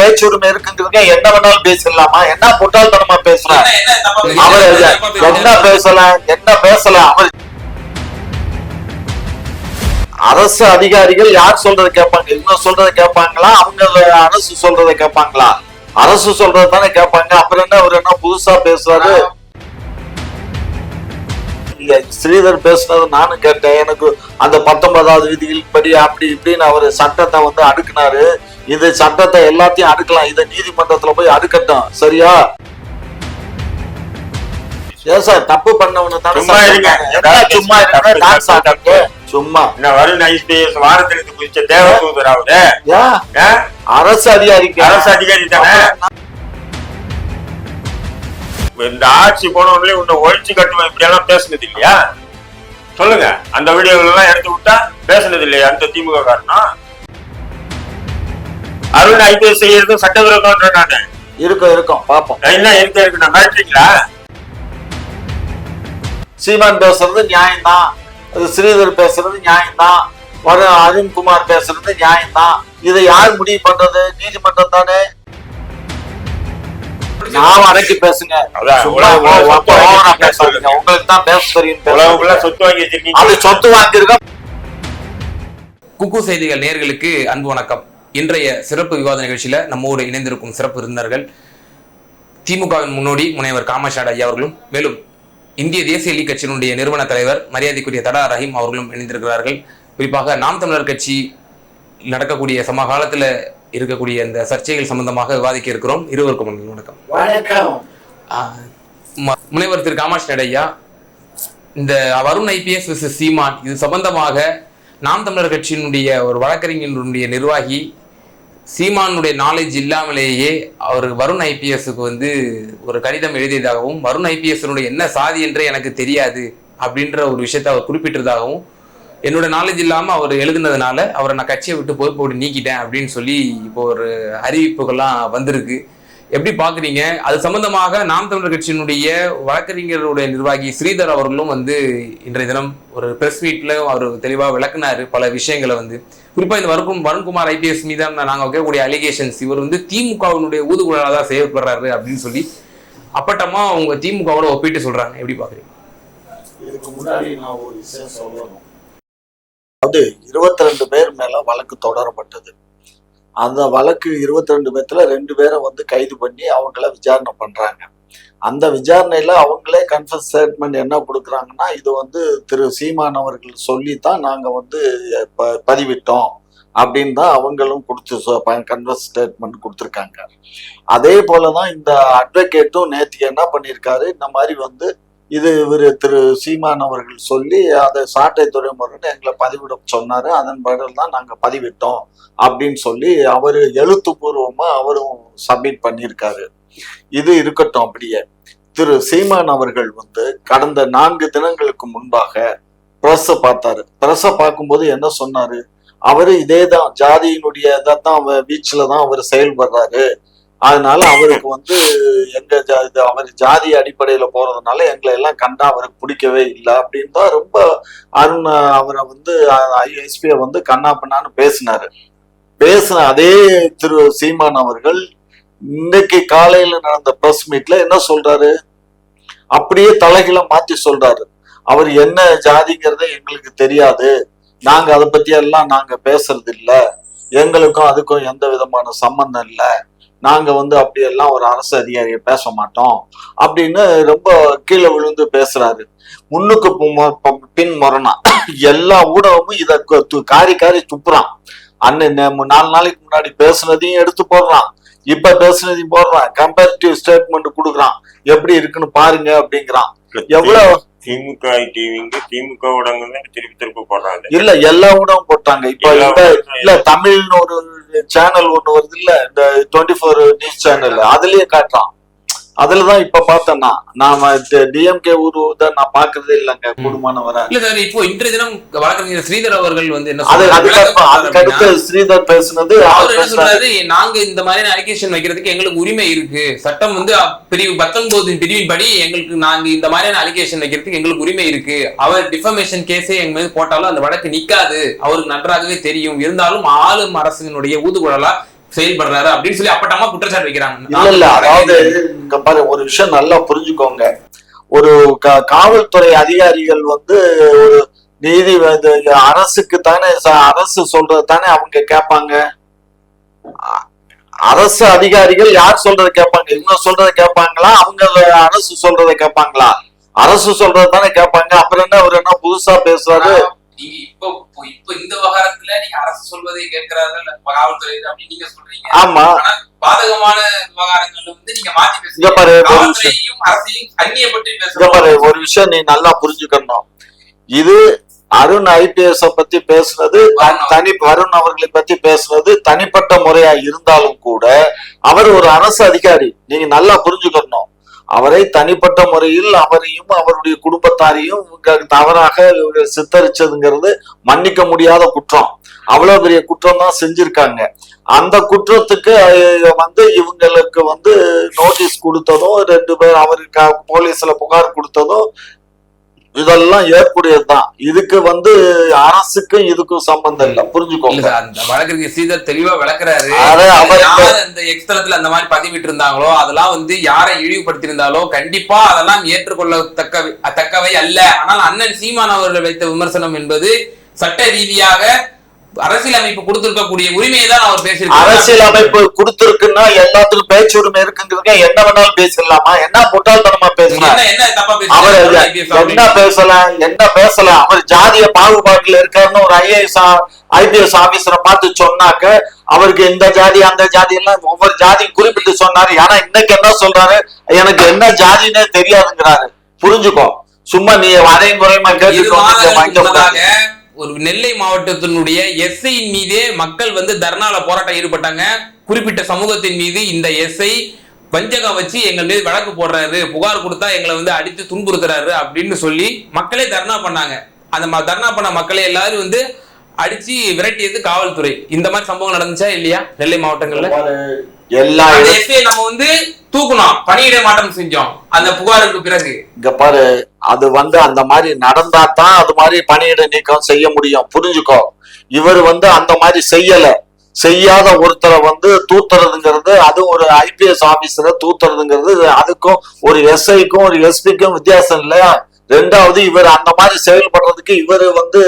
பேச்சு உரிமை இருக்குங்கிறதுங்க என்ன வேணாலும் பேசலாமா? என்ன முட்டாள்தனமா பேசுறான் அவர்? என்ன பேசல அவர்? அரசு அதிகாரிகள் யார் சொல்றதை கேட்பாங்க? இவங்க சொல்றதை கேட்பாங்களா, அவங்க அரசு சொல்றதை கேட்பாங்களா? அரசு சொல்றது தானே கேட்பாங்க. அப்புறம் என்ன அவர் என்ன புதுசா பேசுறாரு? ஸ்ரீதர் பேசுனது நானும் கேட்டேன். எனக்கு அந்த 19வது விதிகள் படி அப்படி இப்படின்னு அவரு சட்டத்தை வந்து அடுக்குனாரு. இது சட்டத்தை எல்லாத்தையும் அடுக்கலாம், இதை நீதிமன்றத்துல போய் அடுக்கட்டும், சரியா? ஏன் சார் தப்பு பண்ணவனு தானே சும்மா இருக்க? சும்மா வாரத்திற்கு குறிச்ச தேவதூதராவது அரசு அதிகாரிக்கு தானே. இந்த ஆட்சி போனவங்களே உன்னை ஒழிச்சு கட்டுவேன் இப்படி எல்லாம் பேசுனது இல்லையா? சொல்லுங்க, அந்த வீடியோகள் எல்லாம் எடுத்து விட்டா பேசுனது இல்லையா அந்த திமுக காரணம்? அருண் ஐபிஎஸ் செய்யறது சட்டவிரோதம் நானு இருக்கும் பாப்போம். என்ன இருக்கு நான் மாட்டீங்களா? சீமான் பேசுறது நியாயம்தான், ஸ்ரீதர் பேசுறது நியாயம்தான், அருண்குமார் பேசுறது நியாயம்தான். இதை யார் முடிவு பண்றது? நீதிமன்றம் தானே. நான் அடக்கி பேசுங்க, உங்களுக்கு தான் பேச தெரியும். சொத்து வாங்கியிருக்கோம். குக்கு செய்திகள் நேயர்களுக்கு அன்பு வணக்கம். இன்றைய சிறப்பு விவாத நிகழ்ச்சியில நம்மோடு இணைந்திருக்கும் சிறப்பு விருந்தினர்கள் திமுகவின் முன்னோடி முனைவர் காமராஜ் ஐயா அவர்களும், மேலும் இந்திய தேசிய லீக் கட்சியினுடைய நிறுவன தலைவர் மரியாதைக்குரிய தடா ரஹீம் அவர்களும் இணைந்திருக்கிறார்கள். குறிப்பாக நாம் தமிழர் கட்சி நடக்கக்கூடிய சமகாலத்தில் இருக்கக்கூடிய இந்த சர்ச்சைகள் சம்பந்தமாக விவாதிக்க இருக்கிறோம். இருவருக்கும் வணக்கம். முனைவர் திரு காமராஜ் ஐயா, இந்த வருண் ஐபிஎஸ் விசஸ் சீமான் இது சம்பந்தமாக நாம் தமிழர் கட்சியினுடைய ஒரு வழக்கறிஞர்களுடைய நிர்வாகி சீமானுடைய நாலேஜ் இல்லாமலேயே அவர் வருண் ஐபிஎஸ்க்கு வந்து ஒரு கடிதம் எழுதியதாகவும், வருண் ஐபிஎஸ் என்ன சாதி என்றே எனக்கு தெரியாது அப்படின்ற ஒரு விஷயத்தை அவர் குறிப்பிட்டதாகவும், என்னோட நாலேஜ் இல்லாமல் அவர் எழுதுனதுனால அவரை நான் கட்சியை விட்டு போட்டு நீக்கிட்டேன் அப்படின்னு சொல்லி இப்போ ஒரு அறிவிப்புகள்லாம் வந்திருக்கு. எப்படி பார்க்குறீங்க? அது சம்பந்தமாக நாம் தமிழர் கட்சியினுடைய வழக்கறிஞர்களுடைய நிர்வாகி ஸ்ரீதர் அவர்களும் வந்து இன்றைய தினம் ஒரு பிரஸ் மீட்ல அவர் தெளிவாக விளக்குனாரு பல விஷயங்களை. வந்து குறிப்பாக இந்த வருண்குமார் ஐபிஎஸ் மீதான நாங்கள் வைக்கக்கூடிய அலிகேஷன்ஸ், இவர் வந்து திமுகவினுடைய ஊதுகுழலாக தான் செயல்படுறாரு அப்படின்னு சொல்லி அப்பட்டமா அவங்க திமுகவோட ஒப்பிட்டு சொல்றாங்க. எப்படி பார்க்குறீங்க? இதுக்கு முன்னாடி நான் ஒரு விஷயம் சொல்லணும். அது 22 பேர் மேல வழக்கு தொடரப்பட்டது. அந்த வழக்கு 22 பேர்த்துல 2 பேரை வந்து கைது பண்ணி அவங்கள விசாரணை பண்றாங்க. அந்த விசாரணையில அவங்களே கன்ஃபஸ் ஸ்டேட்மெண்ட் என்ன கொடுக்குறாங்கன்னா, இது வந்து திரு சீமான் அவர்கள் சொல்லித்தான் நாங்க வந்து பதிவிட்டோம் அப்படின்னு தான் அவங்களும் கொடுத்து கன்ஃபஸ் ஸ்டேட்மெண்ட் கொடுத்துருக்காங்க. அதே போலதான் இந்த அட்வொகேட்டும் நேற்று என்ன பண்ணியிருக்காரு, இந்த மாதிரி வந்து இது இவர் திரு சீமான் அவர்கள் சொல்லி அதை சாட்டை துறைமுறைன்னு எங்களை பதிவிட சொன்னாரு, அதன் பதில் தான் நாங்க பதிவிட்டோம் அப்படின்னு சொல்லி அவரு எழுத்துப்பூர்வமா அவரும் சப்மிட் பண்ணியிருக்காரு. இது இருக்கட்டும். அப்படியே திரு சீமான் அவர்கள் வந்து கடந்த 4 தினங்களுக்கு முன்பாக பிரஸ்ஸை பார்த்தாரு. பிரஸ்ஸை பார்க்கும்போது என்ன சொன்னாரு, அவரு இதேதான் ஜாதியினுடைய இதான் வீச்சுல தான் அவர் செயல்படுறாரு, அதனால அவருக்கு வந்து அவர் ஜாதி அடிப்படையில போறதுனால எங்களை எல்லாம் கண்டா அவருக்கு பிடிக்கவே இல்லை அப்படின்னு தான் ரொம்ப அவரை வந்து ஐஎஸ்பியை வந்து கண்ணா பண்ணான்னு பேசின அதே திரு சீமான் அவர்கள் இன்னைக்கு காலையில நடந்த பிரஸ் மீட்ல என்ன சொல்றாரு, அப்படியே தலைகீழ மாத்தி சொல்றாரு. அவர் என்ன ஜாதிங்கிறத எங்களுக்கு தெரியாது, நாங்க அதை பத்தி எல்லாம் நாங்க பேசுறது இல்ல, எங்களுக்கும் அதுக்கும் எந்த விதமான சம்பந்தம் இல்லை, நாங்க வந்து அப்படியெல்லாம் ஒரு அரசு அதிகாரியை பேச மாட்டோம் அப்படின்னு ரொம்ப கீழே விழுந்து பேசுறாரு. முன்னுக்கு பின் முரணா எல்லா ஊடகமும் இத காரி துப்புறான். அண்ணன் 4 நாளைக்கு முன்னாடி பேசுனதையும் எடுத்து போடுறான், இப்ப பேசுனதையும் போடுறான், கம்பேரிட்டிவ் ஸ்டேட்மெண்ட் கொடுக்குறான், எப்படி இருக்குன்னு பாருங்க அப்படிங்கிறான். எவ்வளவு திமுக திமுக ஊடகங்கள் திருப்பி போடுறாங்க. இல்ல எல்லா ஊடகம் போட்டாங்க. இப்ப இல்ல தமிழ்னு ஒரு சேனல் ஒண்ணு வருது இல்ல, இந்த 24 நியூஸ் சேனல், அதுலயே காட்டுறான். அதுலதான் இப்ப பார்த்தேன்னா நாம டிஎம்கே ஊர்தான் நான் பாக்குறதே இல்லைங்க குடும்பம் வர. இல்ல சார், இப்போ இன்றைய தினம் வழக்கறிஞர் ஸ்ரீதர் அவர்கள் வந்து என்ன அதுக்கடுத்து ஸ்ரீதர் பேசுனது நாங்க இந்த மாதிரியான அலிகேஷன் வைக்கிறதுக்கு எங்களுக்கு உரிமை இருக்கு, சட்டம் வந்து பிரிவு 19 பிரிவின் படி எங்களுக்கு நாங்க இந்த மாதிரியான அலிகேஷன் வைக்கிறதுக்கு எங்களுக்கு உரிமை இருக்கு. அவர் டிஃபமேஷன் கேஸே எங்க மீது போட்டாலும் அந்த வழக்கு நிக்காது, அவருக்கு நன்றாகவே தெரியும். இருந்தாலும் ஆளும் அரசினுடைய ஊதுகுழலா செயல்படுறாரு அப்படின்னு சொல்லி அப்பட்டமா குற்றச்சாட்டு வைக்கிறாங்க. இல்ல அதாவது இங்க பாரு, ஒரு விஷயம் நல்லா புரிஞ்சுக்கோங்க. ஒரு காவல்துறை அதிகாரிகள் வந்து ஒரு நீதி அரசுக்கு தானே, அரசு சொல்றது தானே அவங்க கேட்பாங்க. அரசு அதிகாரிகள் யார் சொல்றதை கேட்பாங்க? இவங்க சொல்றதை கேட்பாங்களா, அவங்க அரசு சொல்றதை கேட்பாங்களா? அரசு சொல்றது தானே கேட்பாங்க. அப்புறம் என்ன அவர் என்ன புதுசா பேசுறாரு? நீங்க இப்ப இந்த விவகாரத்துல நீங்க அரசு சொல்வதை கேட்கிறார்கள் காவல்துறை அப்படின்னு நீங்க சொல்றீங்க. ஆமா, பாதகமான விவகாரங்கள் வந்து நீங்க மாத்தி பேசுறீங்க. அரசையும் அந்நியப்பட்டு பேசுற ஒரு விஷயம் நீ நல்லா புரிஞ்சுக்கணும். இது அருண் ஐபிஎஸ் பத்தி பேசுனது, வருண் அவர்களை பத்தி பேசுனது தனிப்பட்ட முறையா இருந்தாலும் கூட அவர் ஒரு அரசு அதிகாரி. நீங்க நல்லா புரிஞ்சுக்கணும். அவரை தனிப்பட்ட முறையில் அவரையும் அவருடைய குடும்பத்தாரையும் தவறாக சித்தரிச்சதுங்கிறது மன்னிக்க முடியாத குற்றம். அவ்வளவு பெரிய குற்றம் தான் செஞ்சிருக்காங்க. அந்த குற்றத்துக்கு வந்து இவங்களுக்கு வந்து நோட்டீஸ் கொடுத்ததும், 2 பேர் அவருக்கு போலீஸ்ல புகார் கொடுத்ததும் இதெல்லாம் ஏற்புடையதுதான். இதுக்கு வந்து அரசுக்கும் இதுக்கும் சம்பந்தம் இல்ல, புரிஞ்சுக்கோங்க. அந்த வழக்கு ஸ்ரீதர் தெளிவா விளக்குறாரு. அந்த எக்ஸ்தலத்துல அந்த மாதிரி பதிவிட்டு இருந்தாங்களோ அதெல்லாம் வந்து யாரை இழிவுபடுத்தியிருந்தாலோ கண்டிப்பா அதெல்லாம் ஏற்றுக்கொள்ளத்தக்கவை அல்ல. ஆனால் அண்ணன் சீமான் அவர்கள் வைத்த விமர்சனம் என்பது சட்ட ரீதியாக அரசியலமைப்பு கொடுத்திருக்கக்கூடிய உரிமையை தான் அவர் பேசியிருக்காரு. அரசியலமைப்பு கொடுத்திருக்குன்னா எல்லாத்துக்கும் பேச்சு உரிமை இருக்குங்கிறதுக்கு என்ன வேணாலும் பேசலாமா? என்ன முட்டாள்தனமா பேசலாம்? அவர் என்ன பேசலாம்? அவர் ஜாதிய பாகுபாட்டுல இருக்காருன்னு ஒரு IPS ஆபீசரை பார்த்து சொன்னாக்க அவருக்கு இந்த ஜாதி அந்த ஜாதி எல்லாம் ஒவ்வொரு ஜாதியும் குறிப்பிட்டு சொன்னாரு. ஆனா இன்னைக்கு என்ன சொல்றாரு? எனக்கு என்ன ஜாதினே தெரியாதுங்கிறாரு. புரிஞ்சுக்கோ. சும்மா நீ வரையும் முறையமா கேட்டு ஒரு நெல்லை மாவட்டத்தினுடைய SI மீதே மக்கள் வந்து தர்ணால போராட்டம் ஈடுபட்டாங்க. குறிப்பிட்ட சமூகத்தின் மீது இந்த SI வஞ்சகம் வச்சு எங்கள் மீது வழக்கு போடுறாரு, புகார் கொடுத்தா எங்களை வந்து அடித்து துன்புறுத்துறாரு அப்படின்னு சொல்லி மக்களே தர்ணா பண்ணாங்க. அந்த தர்ணா பண்ண மக்களே எல்லாரும் வந்து அடிச்சு விரட்டியது காவல்துறை. இந்த மாதிரி சம்பவம் நடந்துச்சா இல்லையா நெல்லை மாவட்டங்கள்ல? எல்லா நம்ம வந்து தூக்கணும், பணியிட மாற்றம் செஞ்சோம் அந்த புகாருக்கு பிறகு. இங்க பாரு, அது வந்து அந்த மாதிரி நடந்தா தான் அது மாதிரி பணியிட நீக்கம் செய்ய முடியும். புரிஞ்சுக்கோ. இவர் வந்து அந்த மாதிரி செய்யாத ஒருத்தரை வந்து தூத்துறதுங்கிறது, அது ஒரு IPS ஆபீசரை தூத்துறதுங்கிறது அதுக்கும் ஒரு SIக்கும் ஒரு SPக்கும் வித்தியாசம் இல்லையா? ரெண்டாவது, இவர் அந்த மாதிரி செயல்படுறதுக்கு இவர் வந்து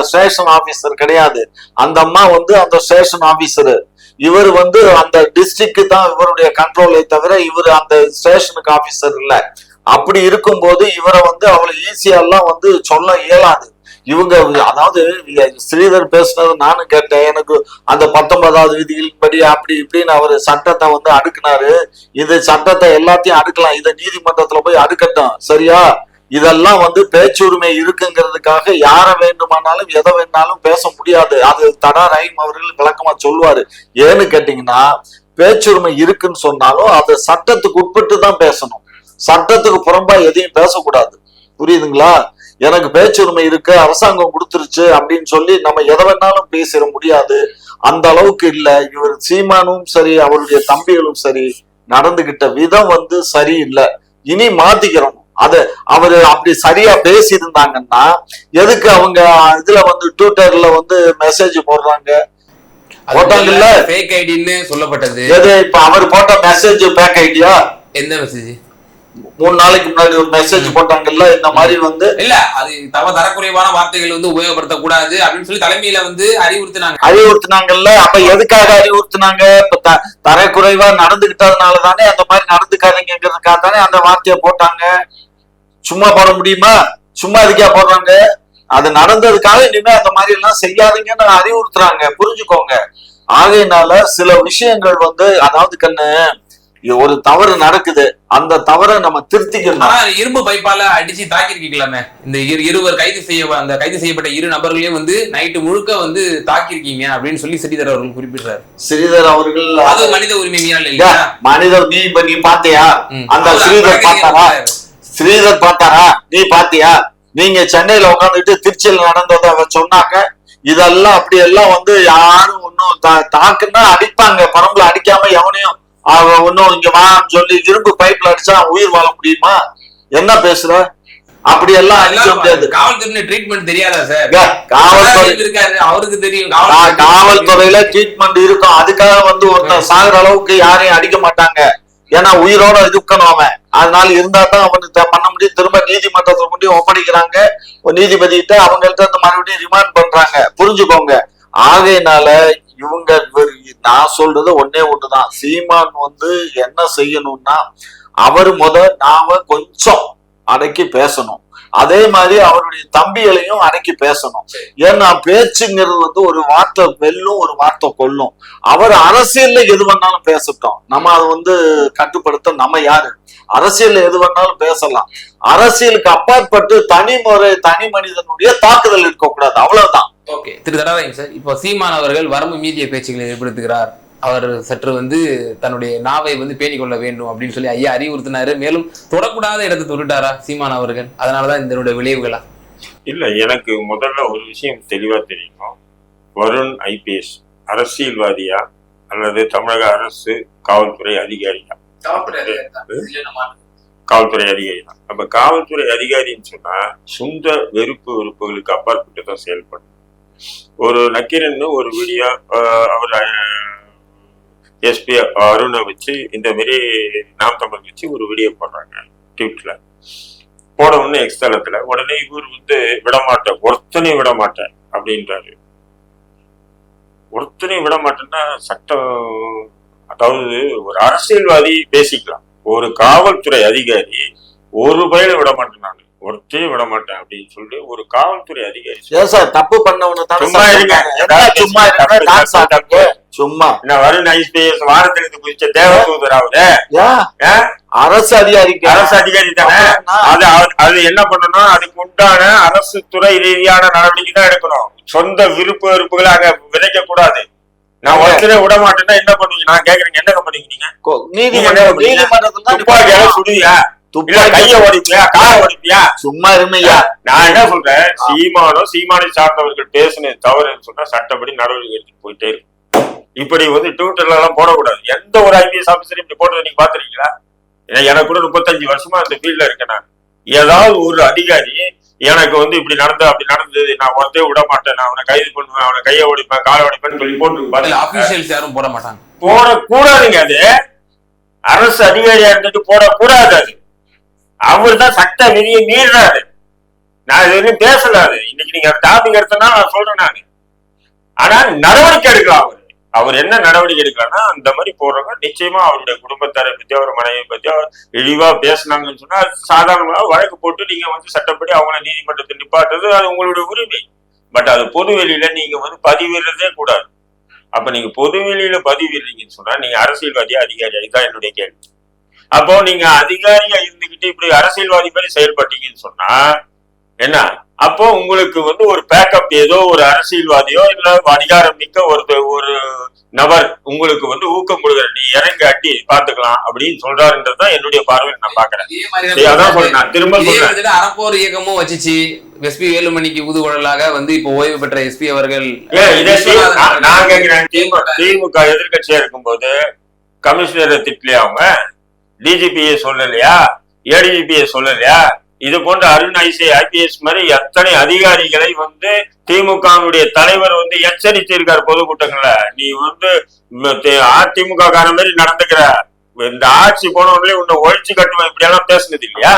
ஸ்டேஷன் ஆபீசர் கிடையாது. அந்த அம்மா வந்து அந்த ஸ்டேஷன் ஆபீசரு. இவர் வந்து அந்த டிஸ்ட்ரிக்ட் தான் இவருடைய கண்ட்ரோலை தவிர இவர் அந்த ஸ்டேஷனுக்கு ஆபீசர் இல்ல. அப்படி இருக்கும்போது இவரை வந்து அவ்வளவு ஈஸியா எல்லாம் வந்து சொல்ல இயலாது. இவங்க அதாவது ஸ்ரீதர் பேசுனது நானும் கேட்டேன். எனக்கு அந்த 19வது விதிகளின் படி அப்படி இப்படின்னு அவர் சட்டத்தை வந்து அடுக்குனாரு. இது சட்டத்தை எல்லாத்தையும் அடுக்கலாம், இதை நீதிமன்றத்துல போய் அடுக்கட்டும், சரியா? இதெல்லாம் வந்து பேச்சுரிமை இருக்குங்கிறதுக்காக யாரை வேண்டுமானாலும் எதை வேணாலும் பேச முடியாது. அது தடா ரஹீம் அவர்கள் விளக்கமா சொல்லுவாரு. ஏன்னு கேட்டீங்கன்னா, பேச்சுரிமை இருக்குன்னு சொன்னாலும் அது சட்டத்துக்கு உட்பட்டு தான் பேசணும். சட்டத்துக்கு புறம்பா எதையும் பேசக்கூடாது. புரியுதுங்களா? எனக்கு பேச்சுரிமை இருக்கு, அரசாங்கம் கொடுத்துருச்சு அப்படின்னு சொல்லி நம்ம எதை வேணாலும் பேசிட முடியாது. அந்த அளவுக்கு இல்ல. இவர் சீமானும் சரி அவருடைய தம்பிகளும் சரி நடந்துகிட்ட விதம் வந்து சரியில்லை. இனி மாத்திக்கிறோம். அது அவரு அப்படி சரியா பேசி இருந்தாங்கன்னா எதுக்கு அவங்க இதுல வந்து ட்விட்டர்ல வந்து மெசேஜ் போடுறாங்க? போட்டாங்கல்ல, ஃபேக் ஐடின்னு சொல்லப்பட்டது. எது இப்ப அவர் போட்ட மெசேஜ் ஃபேக் ஐடியா? எந்த மெசேஜ்? 3 நாளைக்கு முன்னாடி ஒரு மெசேஜ் போட்டாங்கல்ல, இந்த மாதிரி வந்து இல்ல அது தரக்குறைவான வார்த்தைகள் வந்து உபயோகப்படுத்தக்கூடாது அப்படின்னு சொல்லி தலைமையில வந்து அறிவுறுத்தினாங்கல்ல. அப்ப எதுக்காக அறிவுறுத்தினாங்க? இப்ப தரக்குறைவா நடந்துகிட்டதுனாலதானே அந்த மாதிரி நடந்துக்காதீங்கிறதுக்காக தானே அந்த வார்த்தையை போட்டாங்க. சும்மா போட முடியுமா? சும்மா இதுக்கே போடுறாங்க. அது நடந்ததுக்காக இனிமே அந்த மாதிரி எல்லாம் செய்யாதீங்கன்னு அறிவுறுத்துறாங்க. புரிஞ்சுக்கோங்க. ஆகையினால சில விஷயங்கள் வந்து அதாவது கண்ணு ஒரு தவறு நடக்குது, அந்த தவறை நம்ம திருத்திக்கணும். இரும்பு பைப்பால அடிச்சு தாக்கிருக்கீங்களாமே. இந்த இருவர் கைது செய்யப்பட்ட 2 நபர்களையும் வந்து நைட்டு முழுக்க வந்து தாக்கிருக்கீங்க அப்படின்னு சொல்லி ஸ்ரீதர் அவர்கள் குறிப்பிட்டார். ஸ்ரீதர் அவர்கள் அது மனித உரிமை மீறல் இல்லையா? நீ பாத்தியா? அந்த ஸ்ரீதர் பார்த்தாரா? நீ பாத்தியா? நீங்க சென்னையில உட்காந்துட்டு திருச்சியில் நடந்ததை சொன்னாக்க இதெல்லாம் அப்படி எல்லாம் வந்து யாரும் ஒன்னும் தாக்குன்னா அடிப்பாங்க. பரம்புல அடிக்காம எவனையும் ஒன்னும் இங்க வான்னு சொல்லி இரும்பு பைப்ல அடிச்சா உயிர் வாழ முடியுமா? என்ன பேசுற? அப்படி எல்லாம் அடிக்க முடியாது. காவல்துறை ட்ரீட்மெண்ட் தெரியாதா சார்? காவல்துறை இருக்காரு, அவருக்கு தெரியும். காவல்துறையில ட்ரீட்மெண்ட் இருக்கும். அதுக்காக வந்து ஒருத்தன் சாகுற அளவுக்கு யாரையும் அடிக்க மாட்டாங்க. ஏன்னா உயிரோட இருக்கணும் அவன். அதனால இருந்தா தான் அவனுக்கு பண்ண முடியும். திரும்ப நீதிமன்றத்துல முடியும் ஒப்படைக்கிறாங்க. நீதிபதிகிட்ட அவங்கள்ட்ட மறுபடியும் ரிமாண்ட் பண்றாங்க. புரிஞ்சுக்கோங்க. ஆகையினால இவங்க நான் சொல்றது ஒன்னே ஒண்ணுதான். சீமான் வந்து என்ன செய்யணும்னா அவர் நாம கொஞ்சம் அடக்கி பேசணும். அதே மாதிரி அவருடைய தம்பிகளையும் அடக்கி பேசணும். ஏன்னா பேச்சுங்கிறது வந்து ஒரு வார்த்தை வெல்லும், ஒரு வார்த்தை கொல்லும். அவர் அரசியல்ல எது வேணாலும் பேசட்டும். நம்ம அதை வந்து கட்டுப்படுத்த நம்ம யாரு? அரசியல் எது வேணாலும் பேசலாம். அரசியலுக்கு அப்பாற்பட்டு தனி மனிதனுடைய தாக்குதல் இருக்கக்கூடாது. அவ்வளவுதான். ஓகே, திரு தடவை சார், இப்போ சீமான் அவர்கள் வரம்பு மீறிய பேச்சுக்களை ஏற்படுத்துகிறார். அவர் சற்று வந்து தன்னுடைய நாவை வந்து பேணிக் கொள்ள வேண்டும் அப்படின்னு சொல்லி ஐயா அறிவுறுத்தினாரு. மேலும் தொடக்கூடாத இடத்தை தொட்டுட்டாரா சீமான் அவர்கள்? அதனாலதான் இதனுடைய விளைவுகளா? இல்ல, எனக்கு முதல்ல ஒரு விஷயம் தெளிவா தெரியும். வருண் ஐபிஎஸ் அரசியல்வாதியா அல்லது தமிழக அரசு காவல்துறை அதிகாரியா? காவல்துறை அதிகாரி தான். அப்ப காவல்துறை அதிகாரின்னு சொன்னா சொந்த வெறுப்புகளுக்கு அப்பாற்பட்டு தான் செயல்படும். ஒரு நக்கீரன் ஒரு வீடியோ அவர் எஸ்பி அருணை வச்சு இந்த மாதிரி நாம் தமிழ் வச்சு ஒரு வீடியோ போடுறாங்க ட்விட்டர்ல. போட உடனே எக்ஸ்தலத்துல உடனே இவர் வந்து விடமாட்டேன், ஒருத்தனையும் விடமாட்டேன் அப்படின்றாரு. ஒருத்தனையும் விடமாட்டேன்னா சட்டம், அதாவது ஒரு அரசியல்வாதி பேசிக்கலாம். ஒரு காவல்துறை அதிகாரி ஒரு பயில விட மாட்டேன், நான் ஒருத்தையும் விட மாட்டேன் அப்படின்னு சொல்லிட்டு ஒரு காவல்துறை அதிகாரி தப்பு பண்ணவன சும்மா என்ன வருண் ஐபிஎஸ் வாரத்திற்கு குறிச்ச தேவதூதர் அவரு அரசு அதிகாரி தானே. அது என்ன பண்ணணும்? அதுக்கு உண்டான அரசு துறை ரீதியான நடவடிக்கை தான் எடுக்கணும். சொந்த வெறுப்புகளை அங்க விதைக்க கூடாது. நான் ஒருத்தரே விட மாட்டேன்னா என்ன பண்ணுவீங்க? நான் கேக்குறேங்க, என்ன பண்ணுவீங்க? நீங்க சுடுவியா? கைய ஓடிப்பியா? கார ஓடிப்பியா? சும்மா இருமையா. நான் என்ன சொல்றேன், சீமானை சார்ந்தவர்கள் பேசுனது தவறுன்னு சொன்னா சட்டப்படி நடவடிக்கை எடுத்துட்டு போயிட்டே இருக்கு. இப்படி வந்து ட்விட்டர்ல எல்லாம் போடக்கூடாது. எந்த ஒரு ஐபிஎஸ் ஆபீசரும் இப்படி போடுறத நீங்க பாத்துருக்கீங்களா? எனக்கு கூட 35 வருஷமா அந்த ஃபீல்ட்ல இருக்கேன். நான் ஏதாவது ஒரு அதிகாரி எனக்கு வந்து இப்படி அப்படி நடந்தது, நான் ஒருத்தே விட மாட்டேன், நான் அவனை கைது பண்ணுவேன், அவனை கையை ஓடிப்பேன், காலை ஓடிப்பேன்னு சொல்லி போட்டு யாரும் போட மாட்டாங்க. போடக்கூடாதுங்க. அது அரசு அதிகாரியா இருந்துட்டு போடக்கூடாது. அது அவர் தான் சட்ட விதியை மீறாரு. நான் இது வரையும் பேசலாது. இன்னைக்கு நீங்க டாபிக் எடுத்தனா நான் சொல்றேன் நானு. ஆனா நடவடிக்கை எடுக்கலாம். அவர் என்ன நடவடிக்கை எடுக்கலாம்னா, அந்த மாதிரி போடுறவங்க நிச்சயமா அவருடைய குடும்பத்தாரை பத்தி, அவர் மனைவி பத்தி இழிவா பேசினாங்கன்னு சொன்னா சாதாரணமாக வழக்கு போட்டு நீங்க வந்து சட்டப்படி அவங்கள நீதிமன்றத்தை நிப்பாட்டுறது அது உங்களுடைய உரிமை. பட் அது பொது வெளியில நீங்க வந்து பதிவிடுறதே கூடாது. அப்ப நீங்க பொது வெளியில பதிவிடுறீங்கன்னு சொன்னா நீங்க அரசியல்வாதியா அதிகாரி? அதுதான் என்னுடைய கேள்வி. அப்போ நீங்க அதிகாரியா இருந்துகிட்டு இப்படி அரசியல்வாதி மாதிரி செயல்பட்டீங்கன்னு சொன்னா என்ன? அப்போ உங்களுக்கு வந்து ஒரு பேக்கப் ஏதோ ஒரு அரசியல்வாதியோ இல்ல அதிகாரம் மிக்க ஒரு நபர் உங்களுக்கு வந்து ஊக்கம் கொடுக்குற, நீ இறங்கி அட்டி பாத்துக்கலாம் அப்படின்னு சொல்றாருன்றதுதான் என்னுடைய பார்வையில் நான் பாக்குறேன். அதான் சொல்றேன், திரும்ப சொல்றேன். அறப்போர் இயக்கமும் வச்சிச்சு எஸ்பி வேலுமணிக்கு ஊதுகுழலாக வந்து இப்ப ஓய்வு பெற்ற எஸ்பி அவர்கள். நான் கேட்கிறேன், திமுக எதிர்கட்சியா இருக்கும்போது கமிஷனரை திட்டலையா? அவங்க டிஜிபியை சொல்லலையா? ஏடிஜிபியை சொல்லலையா? இது போன்ற அருண் ஐபிஎஸ் மாதிரி எத்தனை அதிகாரிகளை வந்து திமுகவுடைய தலைவர் வந்து எச்சரித்திருக்காரு பொதுக்கூட்டங்கள்ல. நீ வந்து அதிமுக கார மாதிரி நடந்துக்கிற, இந்த ஆட்சி போனவங்களே உன்னை ஒழிச்சு கட்டுவேன், இப்படி எல்லாம் பேசுனது இல்லையா?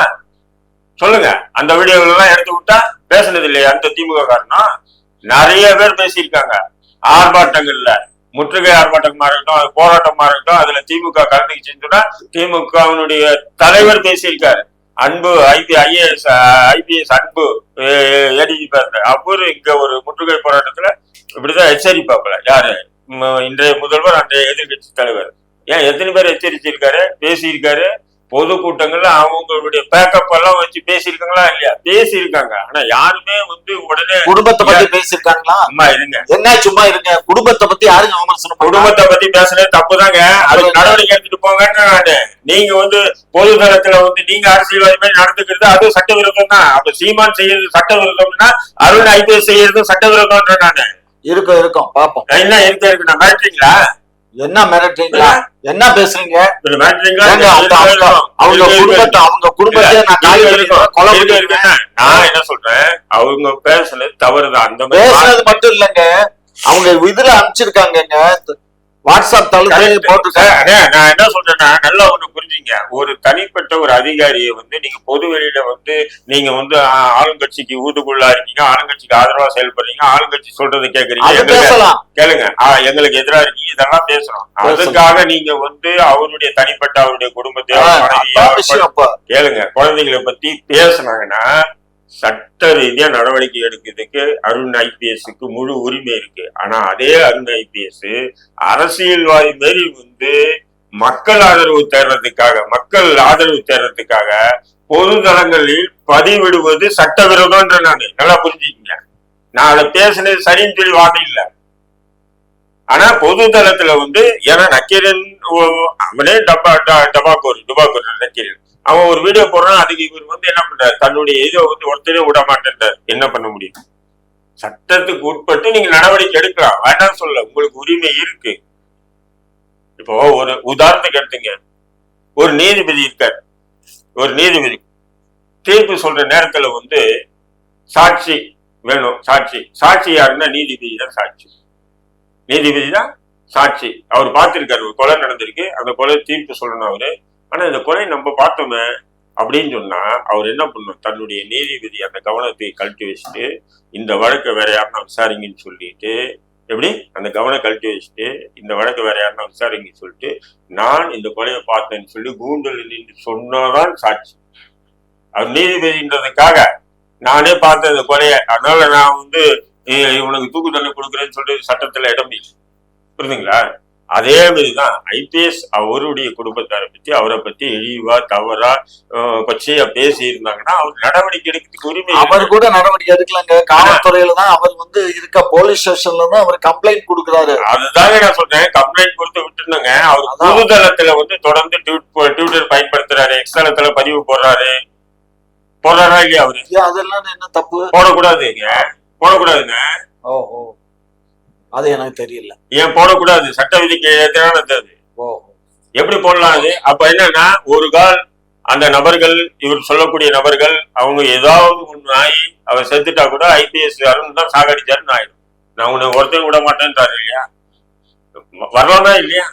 சொல்லுங்க. அந்த வீடியோகள் எல்லாம் எடுத்து விட்டா பேசுனது இல்லையா அந்த திமுக காரணம்? நிறைய பேர் பேசியிருக்காங்க ஆர்ப்பாட்டங்கள்ல. முற்றுகை ஆர்ப்பாட்டமா இருக்கட்டும், போராட்டமா இருக்கட்டும், அதுல திமுக கலந்துக்கிச்சுன்னா திமுகவினுடைய தலைவர் பேசியிருக்காரு. அன்பு ஐபிஎஸ் அன்பு ஏடிஜிபி அவரு இங்க ஒரு முற்றுகை போராட்டத்துல இப்படிதான் எச்சரிப்பாப்புல. யாரு? இன்றைய முதல்வர், அன்றைய எதிர்கட்சி தலைவர். ஏன் எத்தனை பேர் எச்சரிச்சிருக்காரு, பேசியிருக்காரு. பொதுக்கூட்டங்கள்ல அவங்களுடைய பேக்கப் எல்லாம் வச்சு பேசியிருக்காங்களா இல்லையா? பேசியிருக்காங்க. ஆனா யாருமே வந்து உடனே குடும்பத்தை பத்தி பேசியிருக்காங்களா? அம்மா இருங்க, என்ன சும்மா இருங்க. குடும்பத்தை பத்தி யாருங்க விமர்சனம்? குடும்பத்தை பத்தி பேசுறது தப்புதாங்க. அதுக்கு நடவடிக்கை எடுத்துட்டு போங்கன்னு நானு. நீங்க வந்து பொது தளத்துல வந்து நீங்க அரசியல்வாதி மாதிரி நடந்துக்கிறது அது சட்டவிரோதம் தான். அப்ப சீமான் செய்யறது சட்டவிரோதம்னா அருண் ஐபிஎஸ் செய்யறதும் சட்டவிரோதம்ன்ற நானு. இருக்கும் பாப்போம். என்ன இருக்கு நான் மாட்டீங்களா? என்ன மிரட்டுறீங்களா? என்ன பேசுறீங்க? இதுல மிரட்டுறீங்களா? ஏங்க, அவங்க குடும்பத்தை நான் காலி பண்ணிடுவேன், கொலை பண்ணிடுவேன். நான் என்ன சொல்றேன், அவங்க பேசுனது தவறுதான். அந்த மாதிரி பேசுறது மட்டும் இல்லைங்க, அவங்க இதுல அனுப்பிச்சிருக்காங்கங்க, வாட்ஸ்அப் தளத்துல போட்டிருக்காங்க. நான் என்ன சொல்றேன்னா, நல்லா ஒண்ணு புரிஞ்சுங்க. ஒரு தனிப்பட்ட ஒரு அதிகாரியை வந்து நீங்க பொது வெளியில வந்து நீங்க வந்து ஆளுங்கட்சிக்கு ஊதுகுள்ளா இருக்கீங்க, ஆளுங்கட்சிக்கு ஆதரவா செயல்படுறீங்க, ஆளுங்கட்சி சொல்றதை கேக்குறீங்க, பேசலாம். கேளுங்க, எங்களுக்கு எதிராக இருக்கீங்க, இதெல்லாம் பேசணும். அதுக்காக நீங்க வந்து அவருடைய தனிப்பட்ட அவருடைய குடும்பத்தையோ கேளுங்க, குழந்தைகளை பத்தி பேசினாங்கன்னா சட்ட ரீதியா நடவடிக்கை எடுக்கிறதுக்கு அருண் ஐபிஎஸ்க்கு முழு உரிமை இருக்கு. ஆனா அதே அருண் ஐபிஎஸ் அரசியல்வாதி மாரி வந்து மக்கள் ஆதரவு தேர்றதுக்காக பொது தளங்களில் பதிவிடுவது சட்டவிரோதம்ன்ற நான் நல்லா புரிஞ்சுக்கீங்க. நான் அதை பேசினது சரின்னு சொல்லி வார்த்தை இல்லை. ஆனா பொது தளத்துல வந்து ஏன்னா நக்கீரன் அவனே டபாக்கூர் நக்கீரன் அவன் ஒரு வீடியோ போடுறான், அதுக்கு இவர் வந்து என்ன பண்றாரு, தன்னுடைய இதை வந்து ஒருத்தரே விட மாட்டேன்றார். என்ன பண்ண முடியும்? சட்டத்துக்கு உட்பட்டு நீங்க நடவடிக்கை எடுக்கலாம், வேண்டாம் சொல்ல, உங்களுக்கு உரிமை இருக்கு. இப்போ ஒரு உதாரணத்துக்கு எடுத்துங்க, ஒரு நீதிபதி இருக்கார், ஒரு நீதிபதி தீர்ப்பு சொல்ற நேரத்துல வந்து சாட்சி வேணும். சாட்சி யாருன்னா நீதிபதி தான் சாட்சி. நீதிபதி தான் சாட்சி. அவர் பார்த்திருக்காரு, ஒரு கொலை நடந்திருக்கு, அந்த கொலை தீர்ப்பு சொல்லணும் அவரு. ஆனா இந்த கொலை நம்ம பார்த்தோமே அப்படின்னு சொன்னா அவர் என்ன பண்ணும், தன்னுடைய நீதிபதி அந்த கவனத்தை கழட்டி வச்சுட்டு இந்த வழக்கை வேற யாருன்னா விசாரிங்கன்னு சொல்லிட்டு, எப்படி அந்த கவனம் கழட்டி வச்சுட்டு இந்த வழக்கை வேற யாருன்னா விசாரிங்கன்னு சொல்லிட்டு நான் இந்த கொலையை பார்த்தேன்னு சொல்லி கூண்டல் நின்று சொன்னாதான் சாட்சி. அவர் நீதிபதின்றதுக்காக நானே பார்த்தேன் இந்த கொலையை, அதனால நான் வந்து இவனுக்கு தூக்கு தண்டனை கொடுக்குறேன்னு சொல்லிட்டு சட்டத்துல இடம் இல்லை. புரியுதுங்களா? அதே மாதிரிதான் ஐபிஎஸ் அவருடைய குடும்பத்தாரை பத்தி அவரை பத்தி இழிவா தவறா கொச்சையா பேசி இருந்தாங்கன்னா அவர் நடவடிக்கை எடுக்கிறதுக்கு உரிமை. அவர் கூட நடவடிக்கை எடுக்கலங்க, காவல்துறையில தான் அவர் வந்து இருக்க போலீஸ் ஸ்டேஷன்ல தான் அவர் கம்ப்ளைண்ட் கொடுக்குறாரு. அதுதாங்க நான் சொல்றேன், கம்ப்ளைண்ட் கொடுத்து விட்டுருந்தாங்க. அவர் பொதுதளத்துல வந்து தொடர்ந்து ட்விட்டர் பயன்படுத்துறாரு, எக்ஸ்தலத்துல பதிவு போடுறாரா இல்லையா? அவரு அதெல்லாம் என்ன தப்பு? போடக்கூடாதுங்க. ஓஹோ, அது எனக்கு தெரியல. ஏன் போடக்கூடாது? சட்ட விதிக்கு எதிரானது அது. எப்படி போடலாம் அது? அப்ப என்னன்னா, ஒரு கால் அந்த நபர்கள், இவர் சொல்லக்கூடிய நபர்கள், அவங்க ஏதாவது ஒண்ணு ஆகி அவர் செத்துட்டா கூட ஐபிஎஸ் அருண் தான் சாகடிச்சாருன்னு ஆயிடும். நான் உன்னை ஒருத்தர் விட மாட்டேன்றாரு இல்லையா? வரலாமா இல்லையா?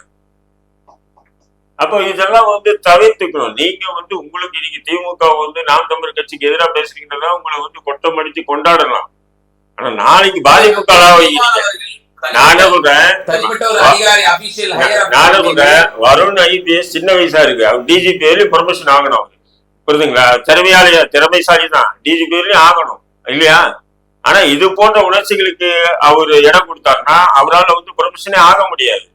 அப்போ இதெல்லாம் வந்து தவிர்த்துக்கணும். நீங்க வந்து உங்களுக்கு நீங்க திமுக வந்து நாம் தமிழர் கட்சிக்கு எதிராக பேசுறீங்கன்னா உங்களை வந்து கொட்டம் அடிச்சு கொண்டாடலாம். ஆனா நாளைக்கு பாதிப்புக்கு நான் என்ன சொல்றேன், வருண் ஐபிஎஸ் சின்ன வயசா இருக்கு, அவர் டிஜிபி வரையும் ப்ரொமோஷன் ஆகணும். புரியுதுங்களா? திறமைசாலி தான், டிஜிபி வரையும் ஆகணும் இல்லையா? ஆனா இது போன்ற உணர்ச்சிகளுக்கு அவர் இடம் கொடுத்தாருன்னா அவரால் வந்து ப்ரொமோஷனே ஆக முடியாது.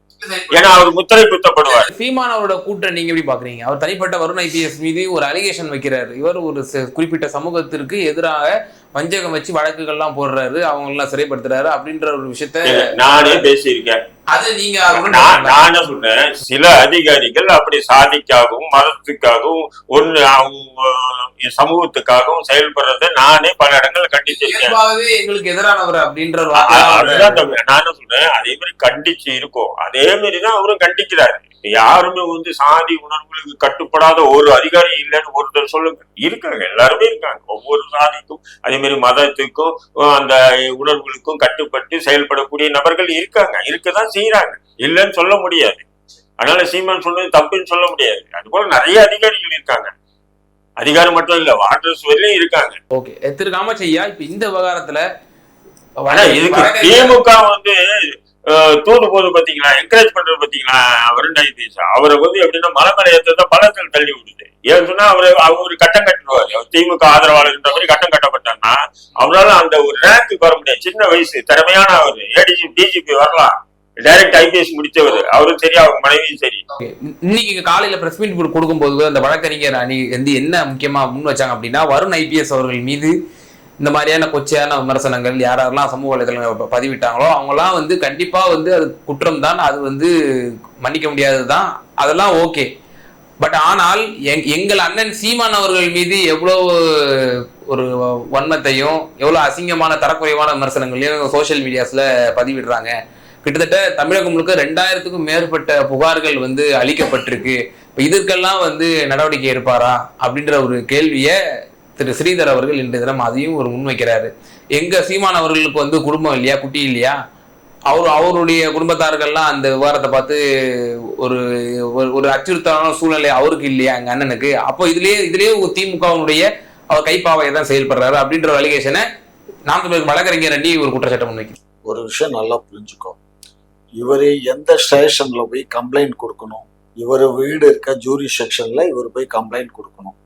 ஏன்னா அவர் முத்திரை குத்தப்படுவார். சீமான் அவரோட கூட்டம் நீங்க எப்படி பாக்குறீங்க? அவர் தனிப்பட்ட வருண் ஐபிஎஸ் மீது ஒரு அலிகேஷன் வைக்கிறாரு. இவர் ஒரு குறிப்பிட்ட சமூகத்திற்கு எதிராக வஞ்சகம் வச்சு வழக்குகள்லாம் போடுறாரு, அவங்க எல்லாம் சிறைப்படுத்துறாரு அப்படின்ற ஒரு விஷயத்த நானே பேசியிருக்கேன். அது நீங்க நான் என்ன சொல்றேன், சில அதிகாரிகள் அப்படி சாதிக்காகவும் மதத்துக்காகவும் ஒண்ணு அவங்க சமூகத்துக்காகவும் செயல்படுறத நானே பல இடங்கள்ல கண்டிச்சிருக்கேன். எங்களுக்கு எதிரானவர் அப்படின்ற நான் என்ன சொல்றேன், அதே மாதிரி கண்டிச்சு இருக்கோம். அதே மாதிரிதான் அவரும் கண்டிக்கிறாரு. யாருமே வந்து சாதி உணர்வுகளுக்கு கட்டுப்படாத ஒரு அதிகாரி இல்லைன்னு ஒருத்தர் சொல்லுங்க. இருக்காங்க, எல்லாருமே இருக்காங்க. ஒவ்வொரு சாதிக்கும் அதே மாதிரி மதத்துக்கும் அந்த உணர்வுகளுக்கும் கட்டுப்பட்டு செயல்படக்கூடிய நபர்கள் இருக்காங்க, இருக்கதான் செய்யறாங்க, இல்லைன்னு சொல்ல முடியாது. அதனால சீமான் சொன்னது தப்புன்னு சொல்ல முடியாது. அது போல நிறைய அதிகாரிகள் இருக்காங்க, அதிகாரம் மட்டும் இல்ல, வாட்டர்ஸ் வரையிலும் இருக்காங்க. ஓகே, திரு காமச்சையா, இப்ப இந்த விவகாரத்துல இதுக்கு திமுக வந்து தூது போது பாத்தீங்களா, என்கரேஜ் பண்றது பாத்தீங்களா, வருண் ஐபிஎஸ் அவரை வந்து எப்படின்னா மலைமலை ஏற்றதான் பள்ளத்தில் தள்ளி விடுது. ஏன்னு சொன்னா அவரு கட்டம் கட்டுவாரு. அவர் திமுக ஆதரவாளர்ன்ற மாதிரி கட்டம் கட்டப்பட்டாங்கன்னா அவரால் அந்த ஒரு ரேங்க்கு வர முடியாது. சின்ன வயசு, திறமையான அவரு, ஏடிஜி டிஜிபி வரலாம், டைரக்ட் ஐபிஎஸ் முடிச்சவர், அவரும் சரி அவங்க மனைவியும் சரி. இன்னைக்கு காலையில பிரஸ் மீட் கொடுக்கும்போது அந்த வழக்கறிஞர் அணி வந்து என்ன முக்கியமா முன் வச்சாங்க அப்படின்னா, வருண் ஐபிஎஸ் அவர்கள் மீது இந்த மாதிரியான கொச்சையான விமர்சனங்கள் யாரெல்லாம் சமூக வலைதளங்கள் பதிவிட்டாங்களோ அவங்கெல்லாம் வந்து கண்டிப்பா வந்து அது குற்றம் தான், அது வந்து மன்னிக்க முடியாதது தான், அதெல்லாம் ஓகே. பட் ஆனால் எங்கள் அண்ணன் சீமான் அவர்கள் மீது எவ்வளவு ஒரு வன்மத்தையும் எவ்வளவு அசிங்கமான தரக்குறைவான விமர்சனங்களையும் சோசியல் மீடியாஸ்ல பதிவிடுறாங்க. கிட்டத்தட்ட தமிழகம் முழுக்க 2000க்கும் மேற்பட்ட புகார்கள் வந்து அளிக்கப்பட்டிருக்கு. இப்ப இதற்கெல்லாம் வந்து நடவடிக்கை எடுப்பாரா அப்படின்ற ஒரு கேள்வியை திரு ஸ்ரீதர் அவர்கள் இன்றைய தினம் அதையும் ஒரு முன்வைக்கிறாரு. எங்க சீமான் அவர்களுக்கு வந்து குடும்பம் இல்லையா, குட்டி இல்லையா? அவருடைய குடும்பத்தார்கள்லாம் அந்த விவகாரத்தை பார்த்து ஒரு ஒரு அச்சுறுத்தலான சூழ்நிலை அவருக்கு இல்லையா எங்க அண்ணனுக்கு? அப்போ இதுலயே திமுகவுடைய அவர் கைப்பாவையை தான் செயல்படுறாரு அப்படின்ற ஒரு அலிகேஷனை நாம் தமிழர் வழக்கறிஞர் அண்டி ஒரு குற்றச்சாட்டு முன்வைக்கும். ஒரு விஷயம் நல்லா புரிஞ்சுக்கோ, இவரு எந்த ஸ்டேஷன்ல போய் கம்ப்ளைண்ட் கொடுக்கணும், இவர் வீடு இருக்க ஜூரி செக்ஷன்ல இவர் போய் கம்ப்ளைண்ட் கொடுக்கணும்.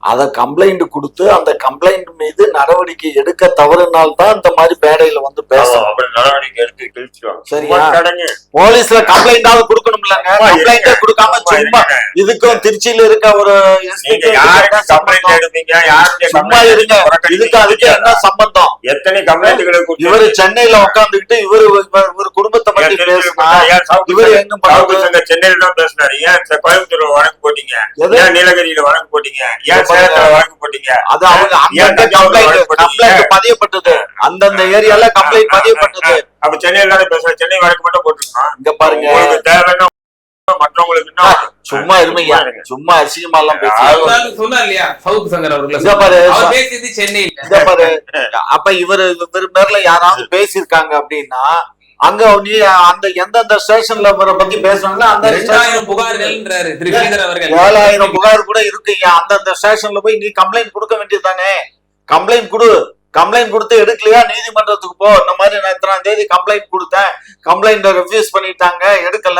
அதை கம்ப்ளைண்ட் கொடுத்து அந்த கம்ப்ளைண்ட் மீது நடவடிக்கை எடுக்க தவறுனால்தான் இந்த மாதிரி பேடையில வந்து பேசணும். நடவடிக்கை எடுத்து கிழிச்சிருவாங்க. சரியா? போலீஸ்ல கம்ப்ளைண்டாவது கொடுக்கணும் இல்லங்க, கம்ப்ளைண்டே கொடுக்காம சும்மா இதுக்கும் திருச்சியில இருக்க ஒரு சும்மா இருங்க, இதுக்கு அதுக்கு என்ன சம்பந்தம்? எத்தனை கம்ப்ளைண்ட்களை இவரு சென்னையில உட்காந்துக்கிட்டு இவரு குடும்பத்தை பத்தி பேசினா இவரு என்ன பண்ணுவாங்க? சென்னையில தான் பேசினாரு. ஏன் கோயம்புத்தூர்ல வழக்கு போட்டீங்க? ஏன் நீலகிரியில வழக்கு போட்டீங்க? ஏன் சேலத்துல வழக்கு போட்டீங்க? அது அவங்க அங்க கம்ப்ளைண்ட் பதியப்பட்டது, அந்தந்த ஏரியால கம்ப்ளைண்ட் பதியப்பட்டது. அப்ப சென்னையில பேசுற சென்னை வழக்கு மட்டும் போட்டுருக்கோம். இங்க பாருங்க, தேவைன்னா மற்றவங்களுக்கு சும்மா இருமையா, சும்மா அசிங்கமா எல்லாம் சொன்னார் இல்லையா சவுக்கு சங்கர் அவர்கள் சென்னையில பாரு. அப்ப இவரு பேர்ல யாராவது பேசியிருக்காங்க அப்படின்னா அங்க நீ அந்த எந்தெந்த ஸ்டேஷன்ல பத்தி பேசுறாங்களோ அந்த 2000 புகார்கள்ன்றாரு திரு ஸ்ரீதர் அவர்கள். 7000 புகார் கூட இருக்குங்க. அந்தந்த ஸ்டேஷன்ல போய் நீ கம்ப்ளைண்ட் கொடுக்க வேண்டியதுதானே? கம்ப்ளைண்ட் கொடு, கம்ப்ளைண்ட் கொடுத்து எடுக்கலையா நீதிமன்றத்துக்கு போ. இந்த மாதிரி நான் இத்தனாம் தேதி கம்ப்ளைண்ட் கொடுத்தேன், கம்ப்ளைண்ட் ரெஃப்யூஸ் பண்ணிட்டாங்க, எடுக்கல,